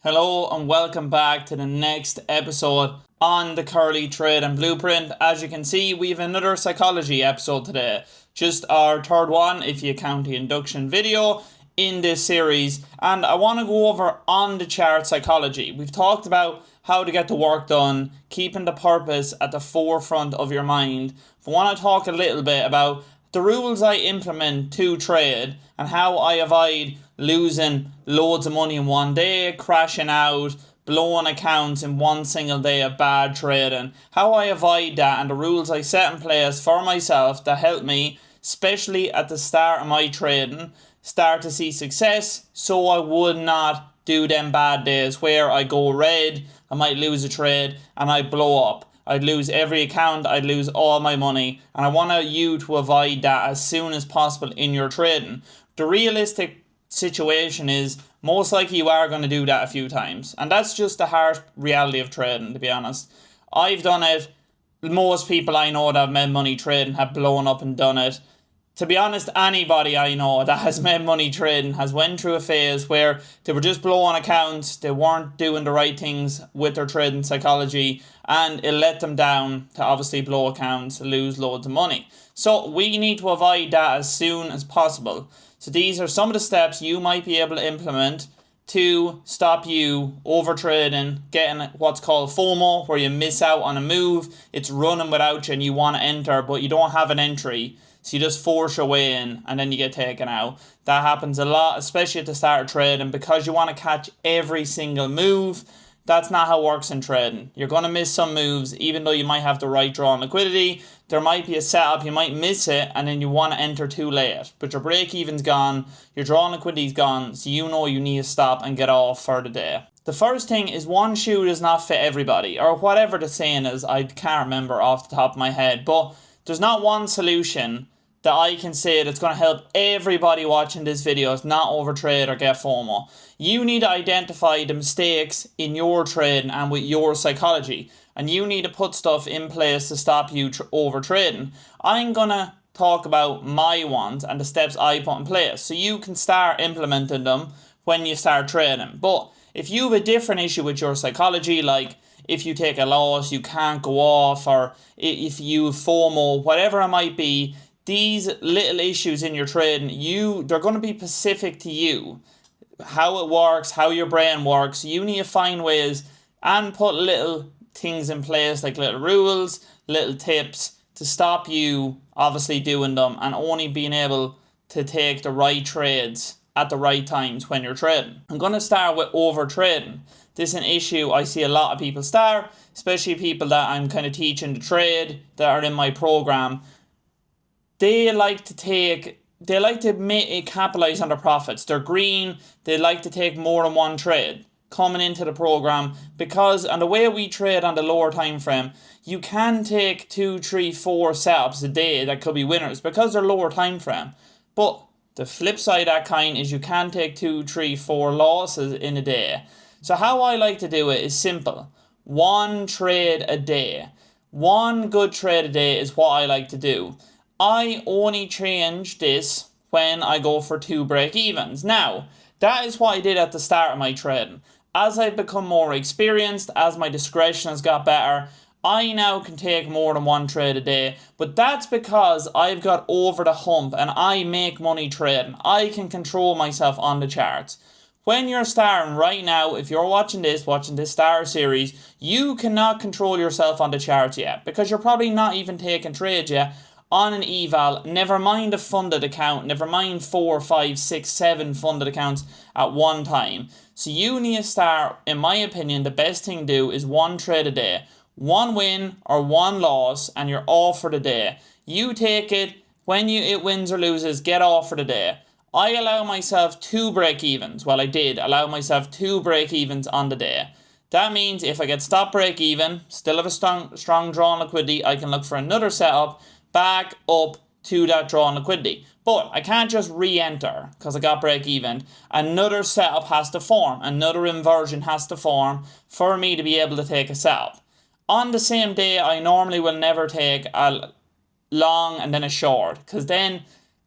Hello and welcome back to the next episode on the Curly Trade and Blueprint. As you can see, we have another psychology episode today. Just our third one if you count the induction video in this series. And I want to go over on the chart psychology. We've talked about how to get the work done, keeping the purpose at the forefront of your mind. I want to talk a little bit about the rules I implement to trade and how I avoid losing loads of money in one day, crashing out, blowing accounts in one single day of bad trading, how I avoid that and the rules I set in place for myself that help me, especially at the start of my trading, start to see success so I would not do them bad days where I go red, I might lose a trade and I blow up. I'd lose every account, I'd lose all my money, and I want you to avoid that as soon as possible in your trading. The realistic situation is most likely you are going to do that a few times, and that's just the harsh reality of trading, to be honest. I've done it. Most people I know that have made money trading have blown up and done it. To be honest, anybody I know that has made money trading has went through a phase where they were just blowing accounts, they weren't doing the right things with their trading psychology, and it let them down to obviously blow accounts, lose loads of money. So we need to avoid that as soon as possible. So these are some of the steps you might be able to implement to stop you over trading, getting what's called FOMO, where you miss out on a move, it's running without you and you want to enter, but you don't have an entry. So you just force your way in and then you get taken out. That happens a lot, especially at the start of trading, because you want to catch every single move. That's not how it works in trading. You're going to miss some moves, even though you might have the right draw and liquidity. There might be a setup, you might miss it, and then you want to enter too late. But your break even's gone, your draw and liquidity's gone, so you know you need to stop and get off for the day. The first thing is one shoe does not fit everybody, or whatever the saying is, I can't remember off the top of my head, but there's not one solution that I can say that's going to help everybody watching this video is not overtrade or get FOMO. You need to identify the mistakes in your trading and with your psychology, and you need to put stuff in place to stop you overtrading. I'm going to talk about my ones and the steps I put in place so you can start implementing them when you start trading. But if you have a different issue with your psychology, like if you take a loss, you can't go off, or if you have FOMO, whatever it might be, these little issues in your trading, they're going to be specific to you. How it works, how your brain works. You need to find ways and put little things in place, like little rules, little tips to stop you obviously doing them and only being able to take the right trades at the right times when you're trading. I'm going to start with over trading. This is an issue I see a lot of people start, especially people that I'm kind of teaching to trade that are in my program. They like to capitalize on their profits. They're green. They like to take more than one trade coming into the program, because on the way we trade on the lower time frame, you can take 2, 3, 4 setups a day that could be winners because they're lower time frame. But the flip side of that kind is you can take 2, 3, 4 losses in a day. So how I like to do it is simple. One trade a day. One good trade a day is what I like to do. I only change this when I go for 2 break-evens. Now, that is what I did at the start of my trading. As I've become more experienced, as my discretion has got better, I now can take more than one trade a day. But that's because I've got over the hump and I make money trading. I can control myself on the charts. When you're starting right now, if you're watching this star series, you cannot control yourself on the charts yet, because you're probably not even taking trades yet on an eval, never mind a funded account, never mind 4, 5, 6, 7 funded accounts at one time. So you need to start, in my opinion, the best thing to do is one trade a day. One win or one loss and you're off for the day. You take it, when it wins or loses, get off for the day. I allow myself 2 break-evens. Well, I did allow myself 2 break-evens on the day. That means if I get stop break-even, still have a strong draw on liquidity, I can look for another setup back up to that draw on liquidity. But I can't just re-enter because I got break even. Another setup has to form. Another inversion has to form for me to be able to take a setup. On the same day, I normally will never take a long and then a short, because then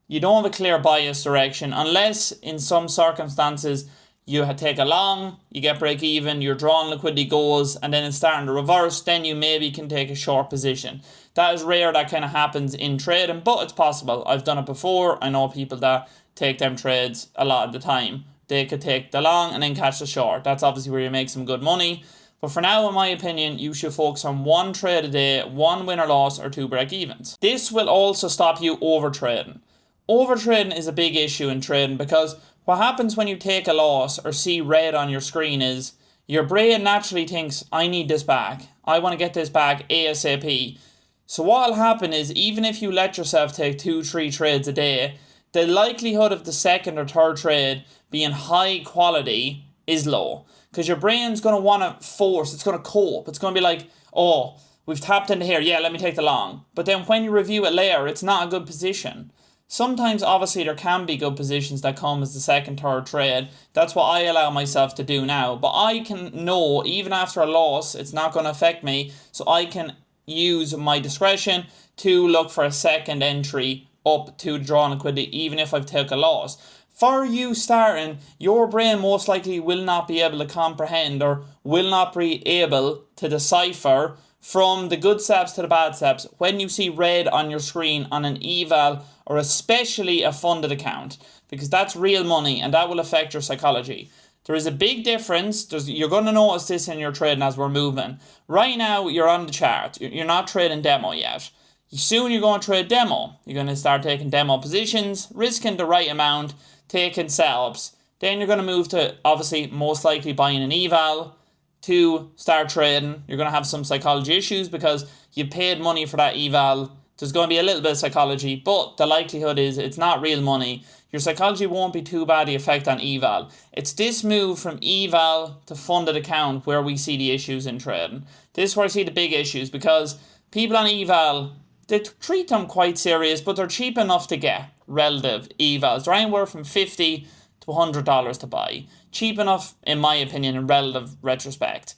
you don't have a clear bias direction, unless in some circumstances you take a long, you get break even, your drawn liquidity goes, and then it's starting to reverse, then you maybe can take a short position. That is rare that kind of happens in trading, but it's possible. I've done it before. I know people that take them trades a lot of the time. They could take the long and then catch the short. That's obviously where you make some good money. But for now, in my opinion, you should focus on one trade a day, one win or loss, or two break evens. This will also stop you over trading. Overtrading is a big issue in trading because what happens when you take a loss or see red on your screen is your brain naturally thinks, I need this back. I want to get this back ASAP. So what will happen is even if you let yourself take 2-3 trades a day, the likelihood of the second or third trade being high quality is low. Because your brain's going to want to force, it's going to cope. It's going to be like, oh, we've tapped into here, yeah, let me take the long. But then when you review it later, it's not a good position. Sometimes, obviously, there can be good positions that come as the second, third trade. That's what I allow myself to do now. But I can know, even after a loss, it's not going to affect me. So I can use my discretion to look for a second entry up to draw liquidity, even if I've taken a loss. For you starting, your brain most likely will not be able to comprehend or will not be able to decipher from the good steps to the bad steps when you see red on your screen on an eval or especially a funded account, because that's real money and that will affect your psychology. There is a big difference. You're going to notice this in your trading as we're moving. Right now, you're on the chart. You're not trading demo yet. Soon you're going to trade demo. You're going to start taking demo positions, risking the right amount, taking setups. Then you're going to move to, obviously, most likely buying an eval to start trading. You're going to have some psychology issues because you paid money for that eval. There's going to be a little bit of psychology, but the likelihood is it's not real money. Your psychology won't be too bad the effect on eval. It's this move from eval to funded account where we see the issues in trading. This is where I see the big issues because people on eval, they treat them quite serious, but they're cheap enough to get relative evals. They're anywhere from $50 to $100 to buy. Cheap enough, in my opinion, in relative retrospect.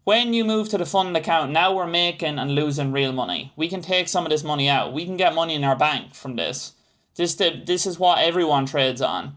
When you move to the fund account, now we're making and losing real money. We can take some of this money out. We can get money in our bank from this. This is what everyone trades on.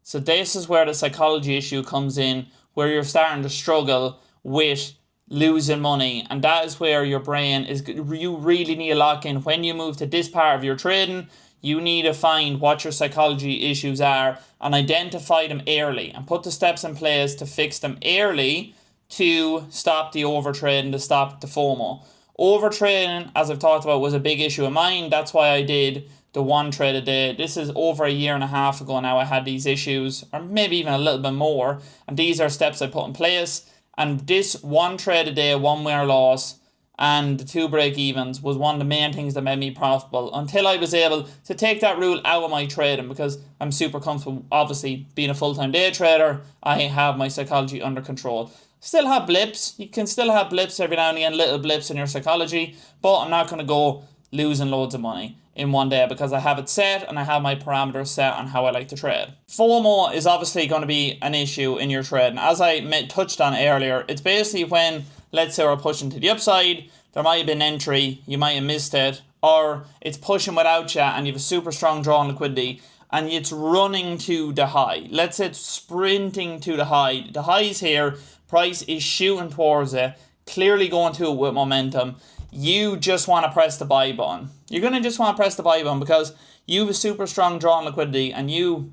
So this is where the psychology issue comes in, where you're starting to struggle with losing money. And that is where your brain is, you really need to lock in. When you move to this part of your trading, you need to find what your psychology issues are and identify them early and put the steps in place to fix them early to stop the overtrading, to stop the FOMO. Overtrading, as I've talked about, was a big issue of mine. That's why I did the one trade a day. This is over a year and a half ago now I had these issues, or maybe even a little bit more. And these are steps I put in place. And this one trade a day, one win or loss, and the two break evens was one of the main things that made me profitable until I was able to take that rule out of my trading, because I'm super comfortable, obviously, being a full-time day trader. I have my psychology under control. Still have blips. You can still have blips every now and again, little blips in your psychology, but I'm not going to go losing loads of money in one day because I have it set and I have my parameters set on how I like to trade. FOMO is obviously going to be an issue in your trading. As I touched on earlier, it's basically when, let's say, we're pushing to the upside, there might have been an entry, you might have missed it, or it's pushing without you and you have a super strong draw on liquidity and it's running to the high. Let's say it's sprinting to the high. The high's here, price is shooting towards it, clearly going to it with momentum. You just want to press the buy button. You're going to just want to press the buy button because you have a super strong draw on liquidity and you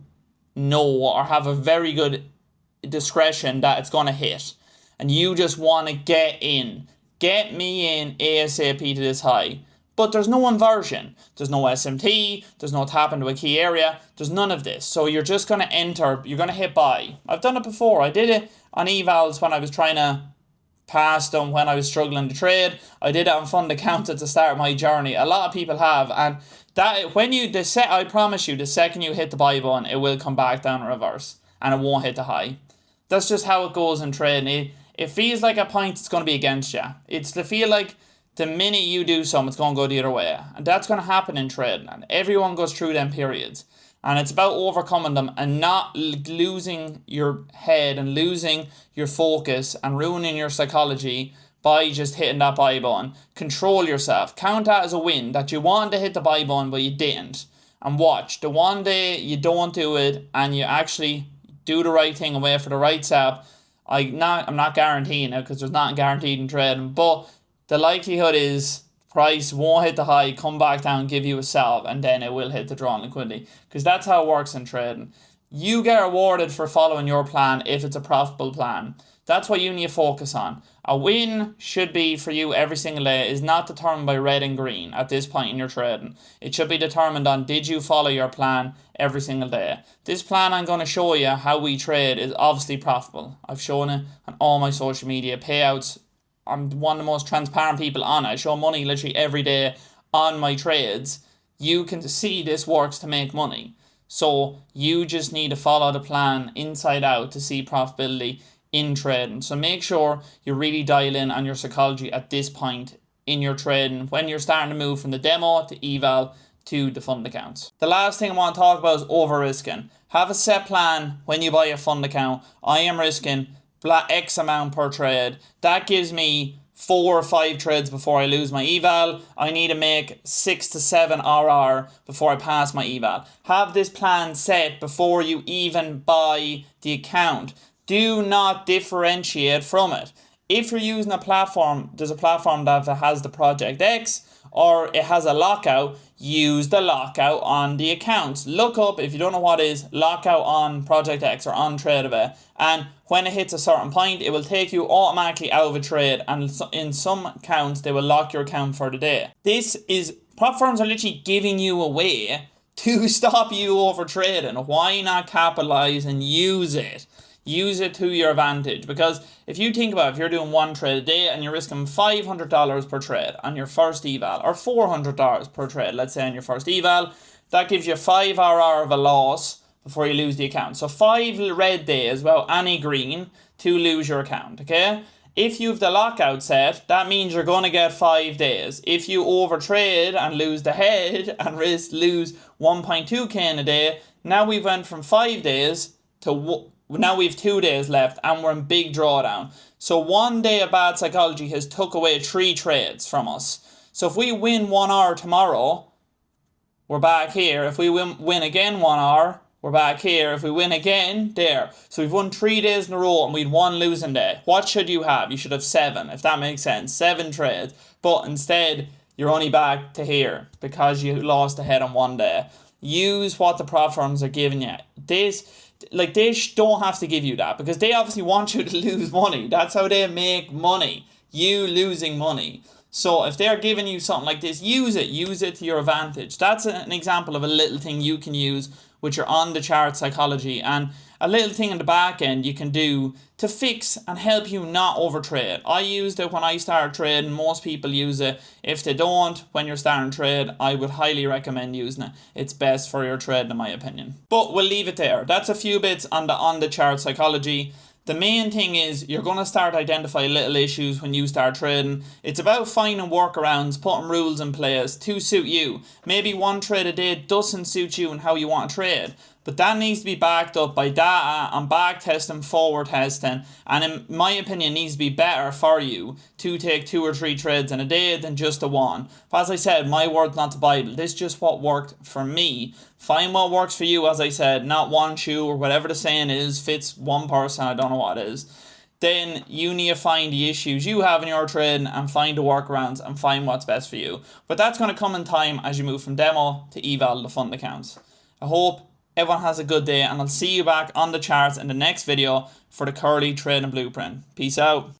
know or have a very good discretion that it's going to hit. And you just want to get in. Get me in ASAP to this high. But there's no inversion. There's no SMT. There's no tap into a key area. There's none of this. So you're just going to enter. You're going to hit buy. I've done it before. I did it on evals when I was trying to pass them when I was struggling to trade. I did it on fund accounts at the start of my journey. A lot of people have. And that when you, I promise you, the second you hit the buy button, it will come back down in reverse. And it won't hit the high. That's just how it goes in trading. It feels like at points it's going to be against you. It's to feel like the minute you do something, it's going to go the other way. And that's going to happen in trading. And everyone goes through them periods. And it's about overcoming them and not losing your head and losing your focus and ruining your psychology by just hitting that buy button. Control yourself. Count that as a win, that you wanted to hit the buy button but you didn't. And watch, the one day you don't do it and you actually do the right thing and wait for the right step. I'm not guaranteeing it because there's nothing guaranteed in trading, but the likelihood is price won't hit the high, come back down, give you a sell, and then it will hit the drawn liquidity, because that's how it works in trading. You get rewarded for following your plan if it's a profitable plan. That's what you need to focus on. A win should be for you every single day is not determined by red and green at this point in your trading. It should be determined on, did you follow your plan every single day. This plan I'm going to show you how we trade is obviously profitable. I've shown it on all my social media payouts. I'm one of the most transparent people on it. I show money literally every day on my trades. You can see this works to make money. So you just need to follow the plan inside out to see profitability in trading. So make sure you really dial in on your psychology at this point in your trading when you're starting to move from the demo to eval to the fund accounts. The last thing I want to talk about is over risking. Have a set plan when you buy a fund account. I am risking X amount per trade. That gives me 4 or 5 trades before I lose my eval. I need to make 6 to 7 RR before I pass my eval. Have this plan set before you even buy the account. Do not differentiate from it. If you're using a platform, there's a platform that has the Project X or it has a lockout, use the lockout on the accounts. Look up, if you don't know what it is, lockout on Project X or on Tradeway, and when it hits a certain point, it will take you automatically out of a trade, and in some accounts, they will lock your account for the day. Platforms are literally giving you a way to stop you over trading. Why not capitalize and use it? Use it to your advantage, because if you think about it, if you're doing one trade a day and you're risking $500 per trade on your first eval, or $400 per trade, let's say on your first eval, that gives you 5 RR of a loss before you lose the account. So 5 red days, well, any green, to lose your account, okay? If you have the lockout set, that means you're going to get 5 days. If you overtrade and lose the head and lose 1.2k in a day, now we went from 5 days to now we have 2 days left and we're in big drawdown. So 1 day of bad psychology has took away 3 trades from us. So if we win 1 hour tomorrow, we're back here. If we win again 1 hour, we're back here. If we win again, there. So we've won 3 days in a row and we'd 1 losing day. What should you have? You should have 7, if that makes sense. 7 trades. But instead, you're only back to here because you lost a head on 1 day. Use what the prop firms are giving you. They don't have to give you that because they obviously want you to lose money. That's how they make money. You losing money. So if they're giving you something like this, use it. Use it to your advantage. That's an example of a little thing you can use with your on the chart psychology, and a little thing in the back end you can do to fix and help you not overtrade. I used it when I started trading. Most people use it. If they don't, when you're starting to trade, I would highly recommend using it. It's best for your trade in my opinion. But we'll leave it there. That's a few bits on the chart psychology. The main thing is you're going to start to identify little issues when you start trading. It's about finding workarounds, putting rules in place to suit you. Maybe 1 trade a day doesn't suit you and how you want to trade, but that needs to be backed up by data and back testing, forward testing, and in my opinion needs to be better for you to take 2 or 3 trades in a day than just the 1. But as I said, my word's not the Bible. This is just what worked for me. Find what works for you, as I said, not one shoe or whatever the saying is, fits one person, I don't know what it is. Then you need to find the issues you have in your trading and find the workarounds and find what's best for you. But that's going to come in time as you move from demo to eval the fund accounts. I hope everyone has a good day, and I'll see you back on the charts in the next video for the Curly Trading Blueprint. Peace out.